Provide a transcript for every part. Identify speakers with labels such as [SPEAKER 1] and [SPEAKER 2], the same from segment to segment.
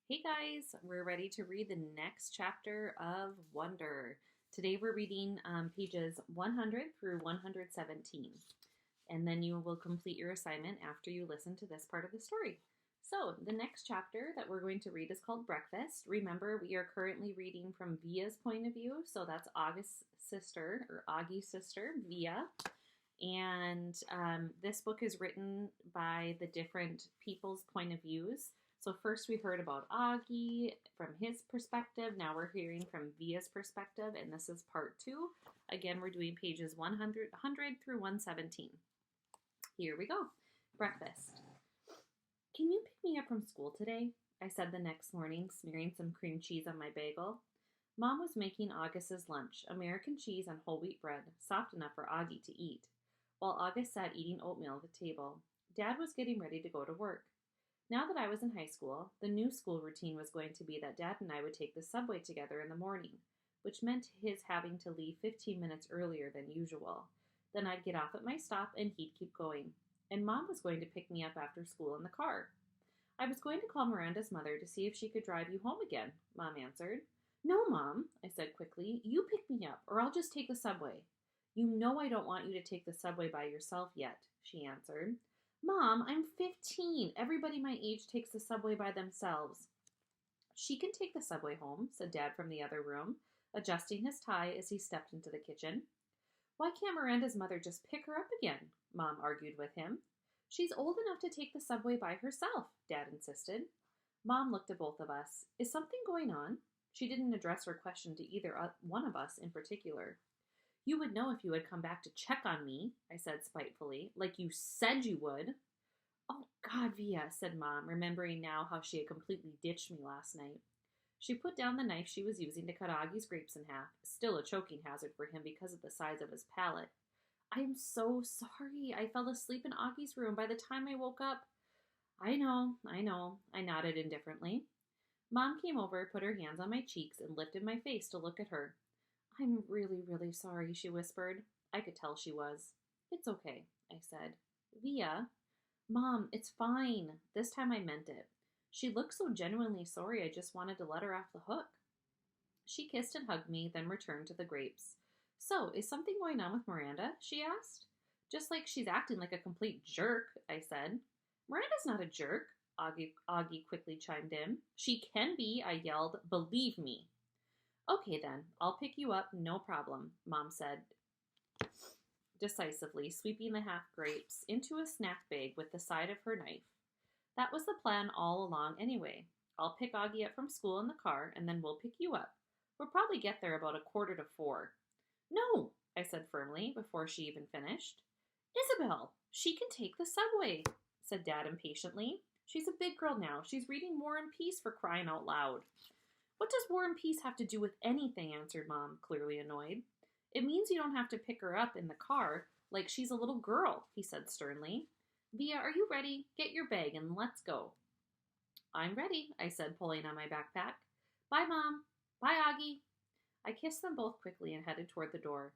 [SPEAKER 1] Hey guys, we're ready to read the next chapter of Wonder. Today we're reading pages 100 through 117, and then you will complete your assignment after you listen to this part of the story. So, the next chapter that we're going to read is called Breakfast. Remember, we are currently reading from Via's point of view, so that's August's sister, or Augie's sister, Via. And this book is written by the different people's point of views. So first we heard about Augie from his perspective. Now we're hearing from Via's perspective, and this is part two. Again, we're doing pages 100 through 117. Here we go. Breakfast. Can you pick me up from school today? I said the next morning, smearing some cream cheese on my bagel. Mom was making August's lunch, American cheese on whole wheat bread, soft enough for Augie to eat, while August sat eating oatmeal at the table. Dad was getting ready to go to work. Now that I was in high school, the new school routine was going to be that Dad and I would take the subway together in the morning, which meant his having to leave 15 minutes earlier than usual. Then I'd get off at my stop and he'd keep going. And Mom was going to pick me up after school in the car. I was going to call Miranda's mother to see if she could drive you home again, Mom answered. No, Mom, I said quickly. You pick me up, or I'll just take the subway. You know I don't want you to take the subway by yourself yet, she answered. Mom, I'm 15. Everybody my age takes the subway by themselves. She can take the subway home, said Dad from the other room, adjusting his tie as he stepped into the kitchen. Why can't Miranda's mother just pick her up again? Mom argued with him. She's old enough to take the subway by herself, Dad insisted. Mom looked at both of us. Is something going on? She didn't address her question to either one of us in particular. You would know if you had come back to check on me, I said spitefully, like you said you would. Oh, God, Via, said Mom, remembering now how she had completely ditched me last night. She put down the knife she was using to cut Augie's grapes in half, still a choking hazard for him because of the size of his palate. I am so sorry. I fell asleep in Augie's room by the time I woke up. I know, I nodded indifferently. Mom came over, put her hands on my cheeks, and lifted my face to look at her. I'm really, really sorry, she whispered. I could tell she was. It's okay, I said. Via? Mom, it's fine. This time I meant it. She looked so genuinely sorry I just wanted to let her off the hook. She kissed and hugged me, then returned to the grapes. So, is something going on with Miranda? She asked. Just like she's acting like a complete jerk, I said. Miranda's not a jerk, Augie quickly chimed in. She can be, I yelled. Believe me. Okay then, I'll pick you up, no problem, Mom said decisively, sweeping the half grapes into a snack bag with the side of her knife. That was the plan all along anyway. I'll pick Augie up from school in the car, and then we'll pick you up. We'll probably get there about 3:45. No, I said firmly, before she even finished. Isabel, she can take the subway, said Dad impatiently. She's a big girl now. She's reading War and Peace, for crying out loud. What does War and Peace have to do with anything? Answered Mom, clearly annoyed. It means you don't have to pick her up in the car like she's a little girl, he said sternly. Via, are you ready? Get your bag and let's go. I'm ready, I said, pulling on my backpack. Bye, Mom. Bye, Augie. I kissed them both quickly and headed toward the door.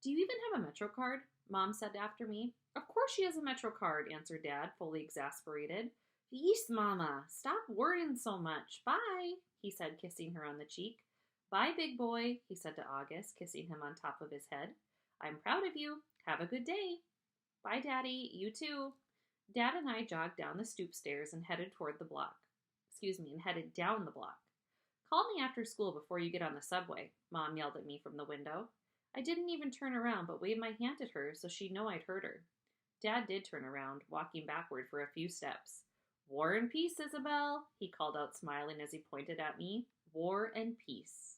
[SPEAKER 1] Do you even have a Metro card? Mom said after me. Of course she has a Metro card, answered Dad, fully exasperated. Yeesh, Mama, stop worrying so much. Bye, he said, kissing her on the cheek. Bye, big boy, he said to August, kissing him on top of his head. I'm proud of you. Have a good day. Bye, Daddy. You too. Dad and I jogged down the stoop stairs and headed down the block. Call me after school before you get on the subway, Mom yelled at me from the window. I didn't even turn around but waved my hand at her so she'd know I'd heard her. Dad did turn around, walking backward for a few steps. War and peace, Isabel, he called out, smiling as he pointed at me. War and peace.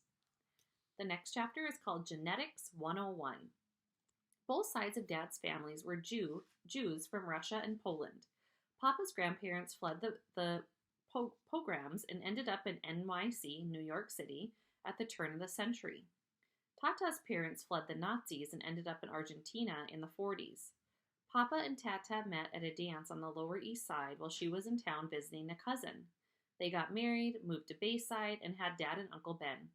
[SPEAKER 1] The next chapter is called Genetics 101. Both sides of Dad's families were Jews from Russia and Poland. Papa's grandparents fled the pogroms and ended up in NYC, New York City, at the turn of the century. Tata's parents fled the Nazis and ended up in Argentina in the 40s. Papa and Tata met at a dance on the Lower East Side while she was in town visiting a cousin. They got married, moved to Bayside, and had Dad and Uncle Ben.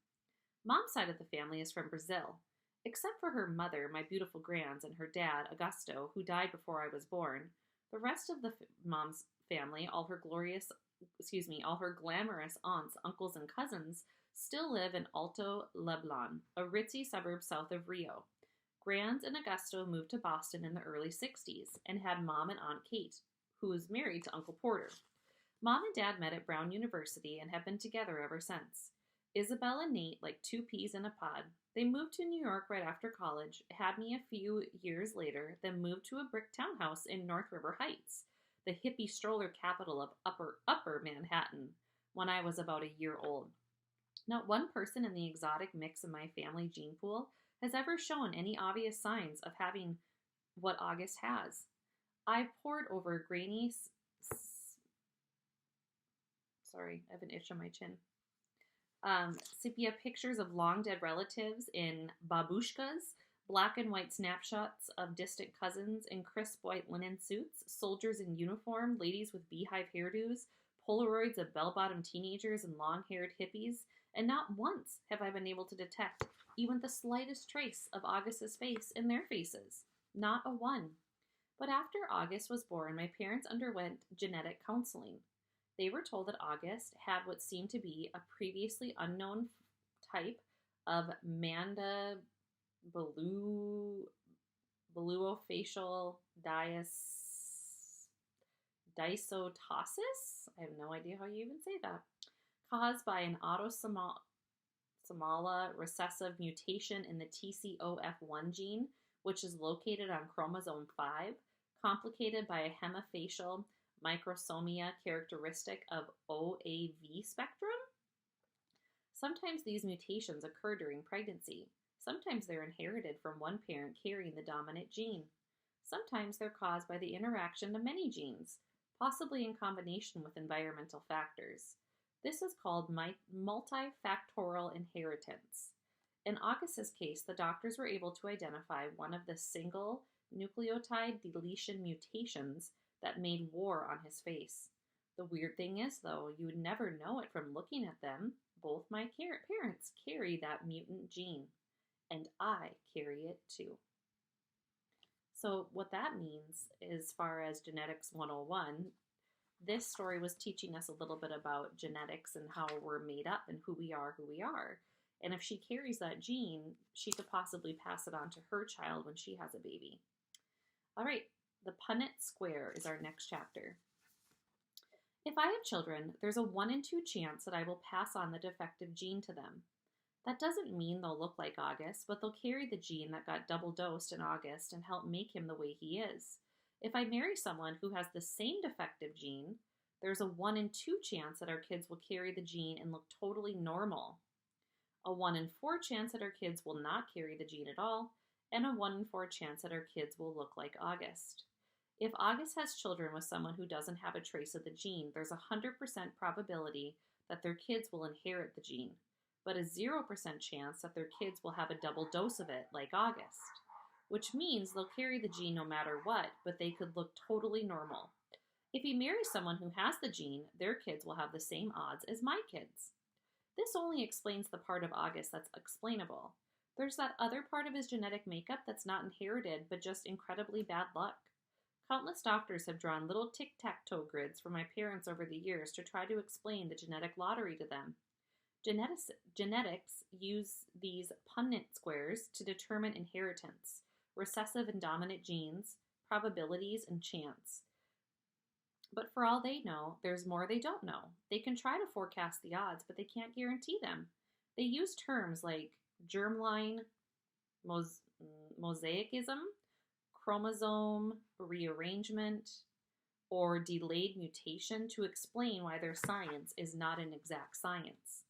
[SPEAKER 1] Mom's side of the family is from Brazil. Except for her mother, my beautiful grands, and her dad, Augusto, who died before I was born, the rest of the mom's family, all her glorious all her glamorous aunts, uncles, and cousins still live in Alto Leblon, a ritzy suburb south of Rio. Grands and Augusto moved to Boston in the early 60s and had Mom and Aunt Kate, who was married to Uncle Porter. Mom and Dad met at Brown University and have been together ever since. Isabel and Nate, like two peas in a pod, they moved to New York right after college, had me a few years later, then moved to a brick townhouse in North River Heights, the hippie stroller capital of upper Manhattan, when I was about a year old. Not one person in the exotic mix of my family gene pool has ever shown any obvious signs of having what August has. I pored over sorry, I have an itch on my chin. Sepia pictures of long dead relatives in babushkas, black and white snapshots of distant cousins in crisp white linen suits, soldiers in uniform, ladies with beehive hairdos, Polaroids of bell-bottom teenagers and long-haired hippies, and not once have I been able to detect even the slightest trace of August's face in their faces. Not a one. But after August was born, my parents underwent genetic counseling. They were told that August had what seemed to be a previously unknown type of mandibulofacial dysostosis. I have no idea how you even say that. Caused by an autosomal recessive mutation in the TCOF1 gene, which is located on chromosome 5, complicated by a hemifacial microsomia characteristic of OAV spectrum. Sometimes these mutations occur during pregnancy. Sometimes they're inherited from one parent carrying the dominant gene. Sometimes they're caused by the interaction of many genes, possibly in combination with environmental factors. This is called multifactorial inheritance. In August's case, the doctors were able to identify one of the single nucleotide deletion mutations that made war on his face. The weird thing is, though, you would never know it from looking at them. Both my parents carry that mutant gene, and I carry it too. So what that means, as far as Genetics 101, this story was teaching us a little bit about genetics and how we're made up and who we are. And if she carries that gene, she could possibly pass it on to her child when she has a baby. All right, the Punnett Square is our next chapter. If I have children, there's a 1 in 2 chance that I will pass on the defective gene to them. That doesn't mean they'll look like August, but they'll carry the gene that got double dosed in August and help make him the way he is. If I marry someone who has the same defective gene, there's a 1 in 2 chance that our kids will carry the gene and look totally normal. A 1 in 4 chance that our kids will not carry the gene at all, and a 1 in 4 chance that our kids will look like August. If August has children with someone who doesn't have a trace of the gene, there's a 100% probability that their kids will inherit the gene, but a 0% chance that their kids will have a double dose of it like August, which means they'll carry the gene no matter what, but they could look totally normal. If he marries someone who has the gene, their kids will have the same odds as my kids. This only explains the part of August that's explainable. There's that other part of his genetic makeup that's not inherited, but just incredibly bad luck. Countless doctors have drawn little tic-tac-toe grids for my parents over the years to try to explain the genetic lottery to them. Genetics use these Punnett squares to determine inheritance, recessive and dominant genes, probabilities, and chance. But for all they know, there's more they don't know. They can try to forecast the odds, but they can't guarantee them. They use terms like germline mosaicism, chromosome rearrangement, or delayed mutation to explain why their science is not an exact science.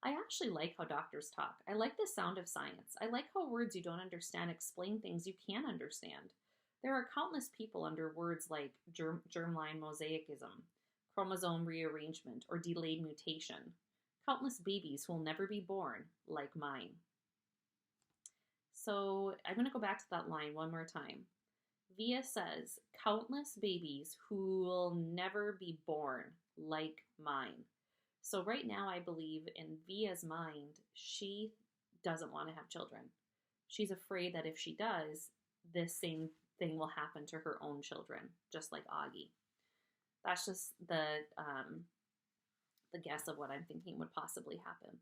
[SPEAKER 1] I actually like how doctors talk. I like the sound of science. I like how words you don't understand explain things you can understand. There are countless people under words like germline mosaicism, chromosome rearrangement, or delayed mutation. Countless babies who will never be born, like mine. So I'm going to go back to that line one more time. Via says, countless babies who will never be born, like mine. So right now I believe in Via's mind, she doesn't want to have children. She's afraid that if she does, this same thing will happen to her own children, just like Augie. That's just the the guess of what I'm thinking would possibly happen.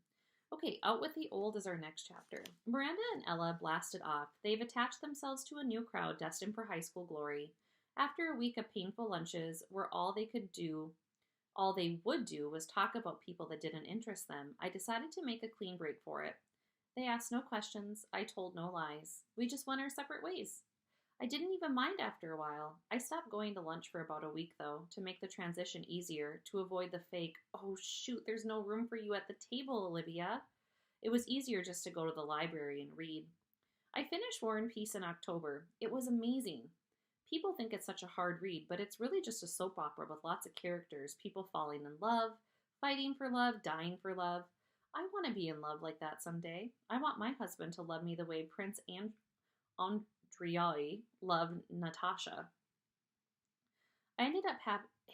[SPEAKER 1] Okay, Out with the Old is our next chapter. Miranda and Ella blasted off. They've attached themselves to a new crowd destined for high school glory. After a week of painful lunches where all they would do was talk about people that didn't interest them, I decided to make a clean break for it. They asked no questions. I told no lies. We just went our separate ways. I didn't even mind after a while. I stopped going to lunch for about a week, though, to make the transition easier, to avoid the fake, "Oh shoot, there's no room for you at the table, Olivia." It was easier just to go to the library and read. I finished War and Peace in October. It was amazing. People think it's such a hard read, but it's really just a soap opera with lots of characters, people falling in love, fighting for love, dying for love. I want to be in love like that someday. I want my husband to love me the way Prince Andrioli loved Natasha. I ended up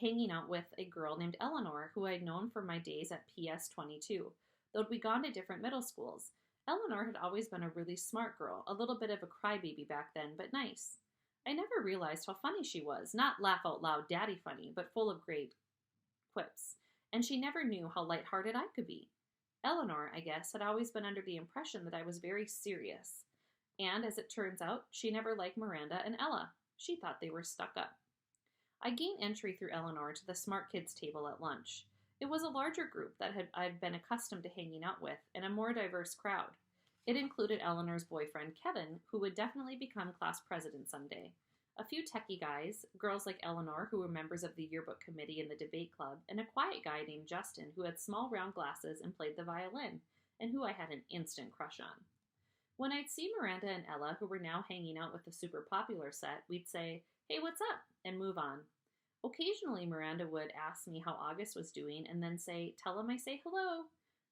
[SPEAKER 1] hanging out with a girl named Eleanor, who I'd known from my days at PS 22, though we'd gone to different middle schools. Eleanor had always been a really smart girl, a little bit of a crybaby back then, but nice. I never realized how funny she was, not laugh out loud daddy funny, but full of great quips, and she never knew how lighthearted I could be. Eleanor, I guess, had always been under the impression that I was very serious, and as it turns out, she never liked Miranda and Ella. She thought they were stuck up. I gained entry through Eleanor to the smart kids table at lunch. It was a larger group that I'd been accustomed to hanging out with, and a more diverse crowd. It included Eleanor's boyfriend, Kevin, who would definitely become class president someday. A few techie guys, girls like Eleanor, who were members of the yearbook committee and the debate club, and a quiet guy named Justin, who had small round glasses and played the violin, and who I had an instant crush on. When I'd see Miranda and Ella, who were now hanging out with the super popular set, we'd say, "Hey, what's up?" and move on. Occasionally, Miranda would ask me how August was doing and then say, "Tell him I say hello."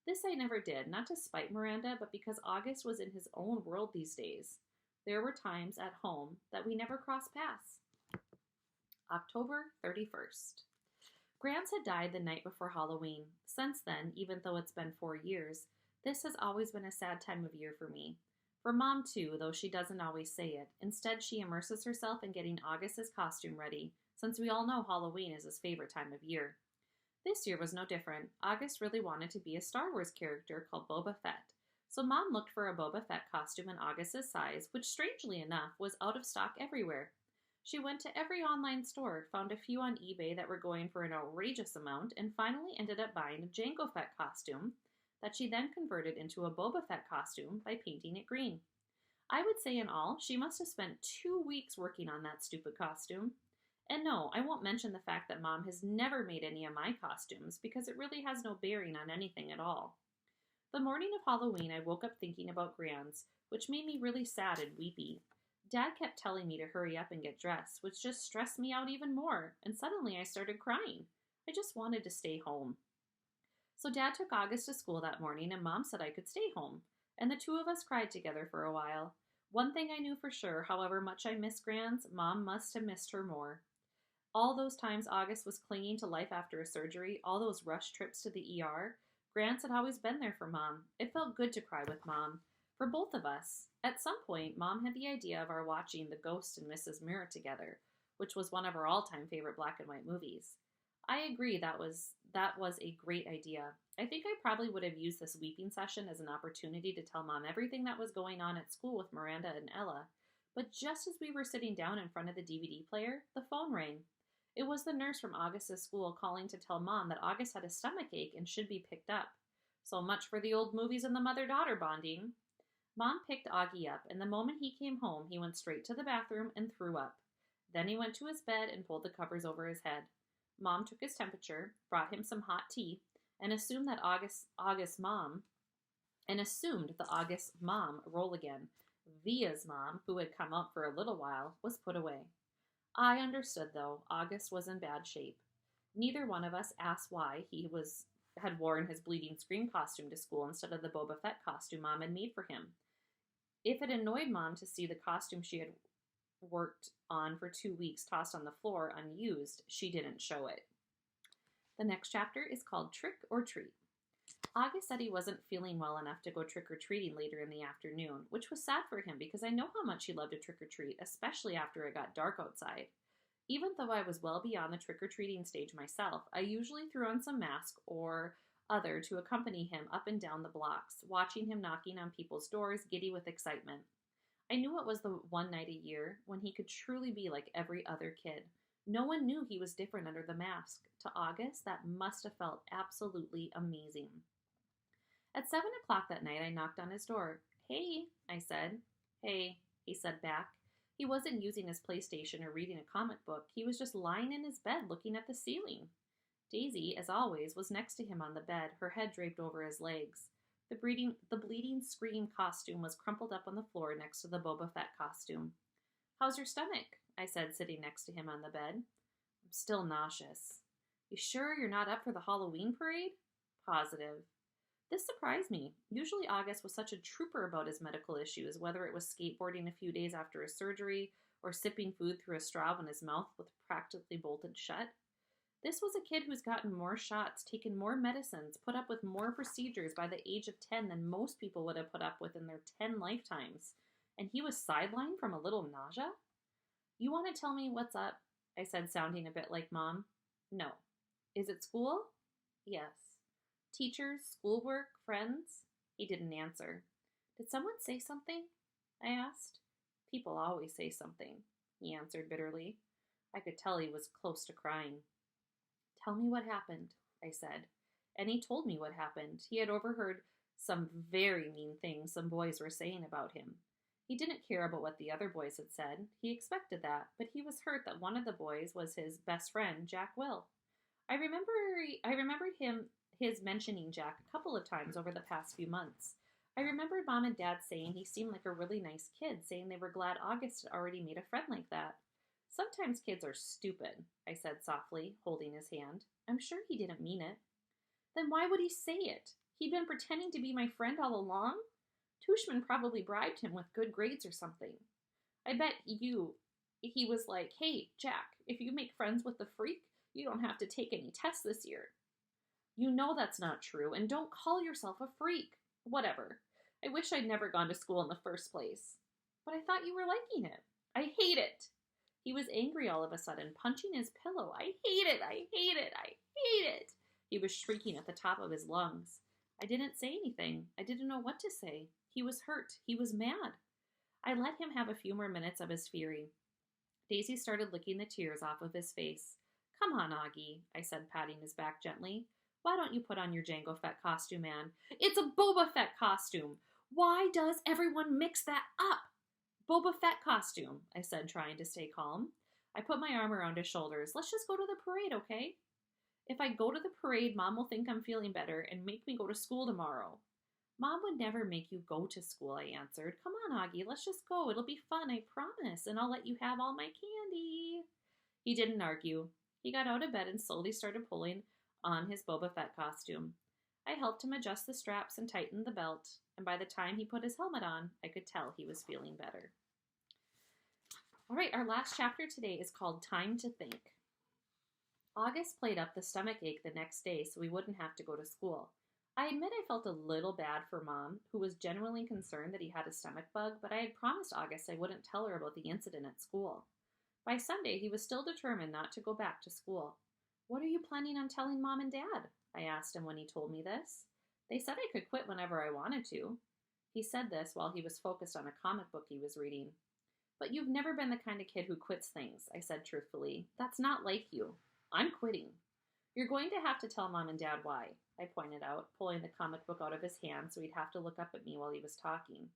[SPEAKER 1] This I never did, not to spite Miranda, but because August was in his own world these days. There were times at home that we never crossed paths. October 31st. Grants had died the night before Halloween. Since then, even though it's been 4 years, this has always been a sad time of year for me. For Mom, too, though she doesn't always say it. Instead, she immerses herself in getting August's costume ready, since we all know Halloween is his favorite time of year. This year was no different. August really wanted to be a Star Wars character called Boba Fett. So Mom looked for a Boba Fett costume in August's size, which strangely enough was out of stock everywhere. She went to every online store, found a few on eBay that were going for an outrageous amount, and finally ended up buying a Jango Fett costume that she then converted into a Boba Fett costume by painting it green. I would say in all, she must have spent 2 weeks working on that stupid costume. And no, I won't mention the fact that Mom has never made any of my costumes because it really has no bearing on anything at all. The morning of Halloween, I woke up thinking about Grans, which made me really sad and weepy. Dad kept telling me to hurry up and get dressed, which just stressed me out even more, and suddenly I started crying. I just wanted to stay home. So Dad took August to school that morning, and Mom said I could stay home, and the two of us cried together for a while. One thing I knew for sure, however much I missed Grans, Mom must have missed her more. All those times August was clinging to life after a surgery, all those rush trips to the ER, Grants had always been there for Mom. It felt good to cry with Mom. For both of us. At some point, Mom had the idea of our watching The Ghost and Mrs. Mirror together, which was one of our all-time favorite black and white movies. I agree that was a great idea. I think I probably would have used this weeping session as an opportunity to tell Mom everything that was going on at school with Miranda and Ella, but just as we were sitting down in front of the DVD player, the phone rang. It was the nurse from August's school calling to tell Mom that August had a stomachache and should be picked up. So much for the old movies and the mother-daughter bonding. Mom picked Augie up, and the moment he came home, he went straight to the bathroom and threw up. Then he went to his bed and pulled the covers over his head. Mom took his temperature, brought him some hot tea, and assumed the August mom, roll again. Via's mom, who had come out for a little while, was put away. I understood, though, August was in bad shape. Neither one of us asked why he had worn his bleeding scream costume to school instead of the Boba Fett costume Mom had made for him. If it annoyed Mom to see the costume she had worked on for 2 weeks tossed on the floor unused, she didn't show it. The next chapter is called Trick or Treat. August said he wasn't feeling well enough to go trick-or-treating later in the afternoon, which was sad for him because I know how much he loved to trick-or-treat, especially after it got dark outside. Even though I was well beyond the trick-or-treating stage myself, I usually threw on some mask or other to accompany him up and down the blocks, watching him knocking on people's doors, giddy with excitement. I knew it was the one night a year when he could truly be like every other kid. No one knew he was different under the mask. To August, that must have felt absolutely amazing. At 7 o'clock that night, I knocked on his door. Hey, I said. Hey, he said back. He wasn't using his PlayStation or reading a comic book. He was just lying in his bed looking at the ceiling. Daisy, as always, was next to him on the bed, her head draped over his legs. The bleeding Scream costume was crumpled up on the floor next to the Boba Fett costume. How's your stomach? I said, sitting next to him on the bed. I'm still nauseous. You sure you're not up for the Halloween parade? Positive. This surprised me. Usually August was such a trooper about his medical issues, whether it was skateboarding a few days after his surgery or sipping food through a straw when his mouth was practically bolted shut. This was a kid who's gotten more shots, taken more medicines, put up with more procedures by the age of 10 than most people would have put up with in their 10 lifetimes. And he was sidelined from a little nausea? You want to tell me what's up? I said, sounding a bit like Mom. No. Is it school? Yes. Teachers, schoolwork, friends? He didn't answer. Did someone say something? I asked. People always say something, he answered bitterly. I could tell he was close to crying. Tell me what happened, I said. And he told me what happened. He had overheard some very mean things some boys were saying about him. He didn't care about what the other boys had said. He expected that, but he was hurt that one of the boys was his best friend, Jack Will. I remembered his mentioning Jack a couple of times over the past few months. I remembered Mom and Dad saying he seemed like a really nice kid, saying they were glad August had already made a friend like that. Sometimes kids are stupid, I said softly, holding his hand. I'm sure he didn't mean it. Then why would he say it? He'd been pretending to be my friend all along? Tushman probably bribed him with good grades or something. I bet he was like, hey, Jack, if you make friends with the freak, you don't have to take any tests this year. You know that's not true, and don't call yourself a freak. Whatever. I wish I'd never gone to school in the first place. But I thought you were liking it. I hate it. He was angry all of a sudden, punching his pillow. I hate it. I hate it. I hate it. He was shrieking at the top of his lungs. I didn't say anything. I didn't know what to say. He was hurt. He was mad. I let him have a few more minutes of his fury. Daisy started licking the tears off of his face. Come on, Augie, I said, patting his back gently. Why don't you put on your Jango Fett costume, Anne? It's a Boba Fett costume. Why does everyone mix that up? Boba Fett costume, I said, trying to stay calm. I put my arm around his shoulders. Let's just go to the parade, okay? If I go to the parade, Mom will think I'm feeling better and make me go to school tomorrow. Mom would never make you go to school, I answered. Come on, Augie, let's just go. It'll be fun, I promise, and I'll let you have all my candy. He didn't argue. He got out of bed and slowly started pulling on his Boba Fett costume. I helped him adjust the straps and tighten the belt, and by the time he put his helmet on, I could tell he was feeling better. All right, our last chapter today is called Time to Think. August played up the stomach ache the next day so we wouldn't have to go to school. I admit I felt a little bad for Mom, who was genuinely concerned that he had a stomach bug, but I had promised August I wouldn't tell her about the incident at school. By Sunday, he was still determined not to go back to school. What are you planning on telling Mom and Dad? I asked him when he told me this. They said I could quit whenever I wanted to. He said this while he was focused on a comic book he was reading. But you've never been the kind of kid who quits things, I said truthfully. That's not like you. I'm quitting. You're going to have to tell Mom and Dad why, I pointed out, pulling the comic book out of his hand so he'd have to look up at me while he was talking.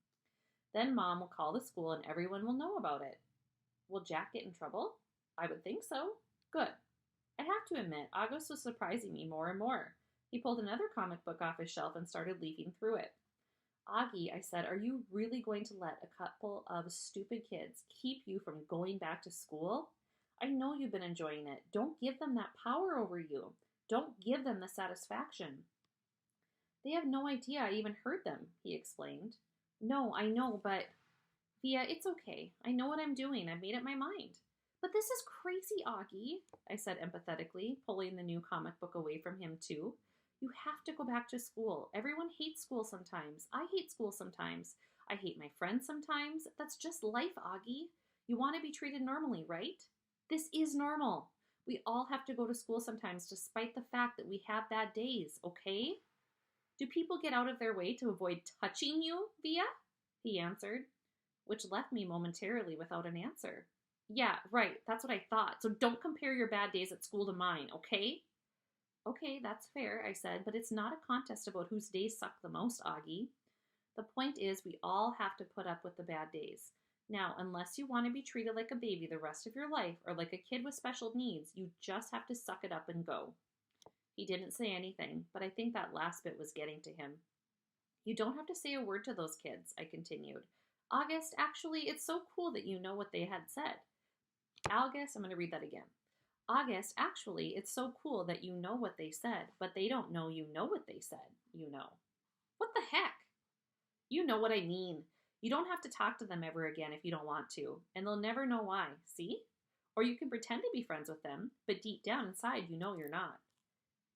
[SPEAKER 1] Then Mom will call the school and everyone will know about it. Will Jack get in trouble? I would think so. Good. I have to admit, August was surprising me more and more. He pulled another comic book off his shelf and started leafing through it. Augie, I said, are you really going to let a couple of stupid kids keep you from going back to school? I know you've been enjoying it. Don't give them that power over you. Don't give them the satisfaction. They have no idea I even heard them, he explained. No, I know, but... Via, it's okay. I know what I'm doing. I've made up my mind. But this is crazy, Augie, I said empathetically, pulling the new comic book away from him too. You have to go back to school. Everyone hates school sometimes. I hate school sometimes. I hate my friends sometimes. That's just life, Augie. You want to be treated normally, right? This is normal. We all have to go to school sometimes despite the fact that we have bad days, okay? Do people get out of their way to avoid touching you, Via? He answered, which left me momentarily without an answer. Yeah, right, that's what I thought. So don't compare your bad days at school to mine, okay? Okay, that's fair, I said, but it's not a contest about whose days suck the most, Augie. The point is, we all have to put up with the bad days. Now, unless you want to be treated like a baby the rest of your life or like a kid with special needs, you just have to suck it up and go. He didn't say anything, but I think that last bit was getting to him. You don't have to say a word to those kids, I continued. August, actually, it's so cool that you know what they had said. August, I'm going to read that again. August, actually, it's so cool that you know what they said, but they don't know you know what they said, you know. What the heck? You know what I mean. You don't have to talk to them ever again if you don't want to, and they'll never know why, see? Or you can pretend to be friends with them, but deep down inside you know you're not.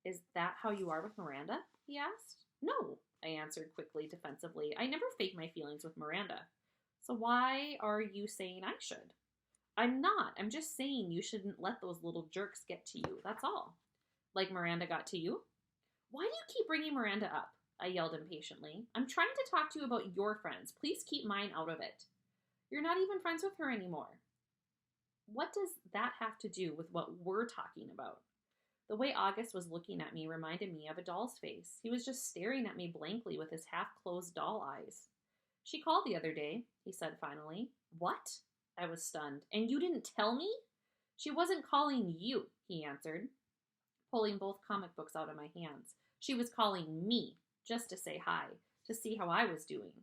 [SPEAKER 1] Is that how you are with Miranda? He asked. No, I answered quickly, defensively. I never fake my feelings with Miranda. So why are you saying I should? I'm not. I'm just saying you shouldn't let those little jerks get to you. That's all. Like Miranda got to you? Why do you keep bringing Miranda up? I yelled impatiently. I'm trying to talk to you about your friends. Please keep mine out of it. You're not even friends with her anymore. What does that have to do with what we're talking about? The way August was looking at me reminded me of a doll's face. He was just staring at me blankly with his half-closed doll eyes. She called the other day, he said finally. What? I was stunned. And you didn't tell me? She wasn't calling you, he answered, pulling both comic books out of my hands. She was calling me, just to say hi, to see how I was doing.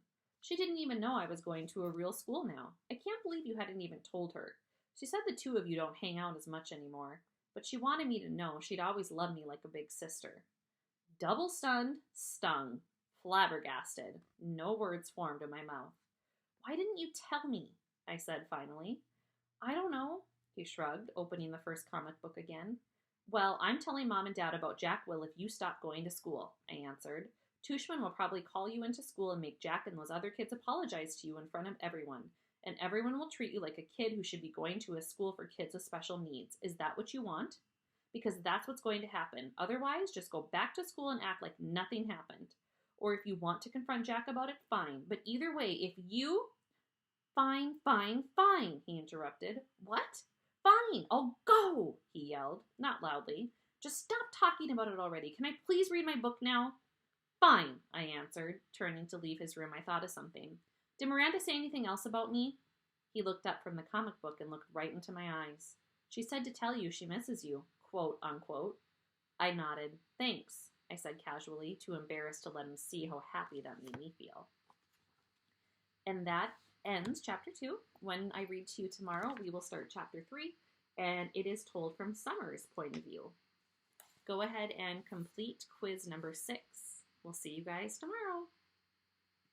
[SPEAKER 1] She didn't even know I was going to a real school now. I can't believe you hadn't even told her. She said the two of you don't hang out as much anymore, but she wanted me to know she'd always loved me like a big sister. Double stunned, stung, flabbergasted. No words formed in my mouth. Why didn't you tell me? I said finally. I don't know, he shrugged, opening the first comic book again. Well, I'm telling Mom and Dad about Jack Will if you stop going to school, I answered. Tushman will probably call you into school and make Jack and those other kids apologize to you in front of everyone, and everyone will treat you like a kid who should be going to a school for kids with special needs. Is that what you want? Because that's what's going to happen. Otherwise, just go back to school and act like nothing happened. Or if you want to confront Jack about it, fine. But either way, if you... Fine, fine, fine, he interrupted. What? Fine, I'll go, he yelled, not loudly. Just stop talking about it already. Can I please read my book now? Fine, I answered, turning to leave his room. I thought of something. Did Miranda say anything else about me? He looked up from the comic book and looked right into my eyes. She said to tell you she misses you, quote, unquote. I nodded. Thanks, I said casually, too embarrassed to let him see how happy that made me feel. And that ends chapter 2. When I read to you tomorrow, we will start chapter 3, and it is told from Summer's point of view. Go ahead and complete quiz number 6. We'll see you guys tomorrow.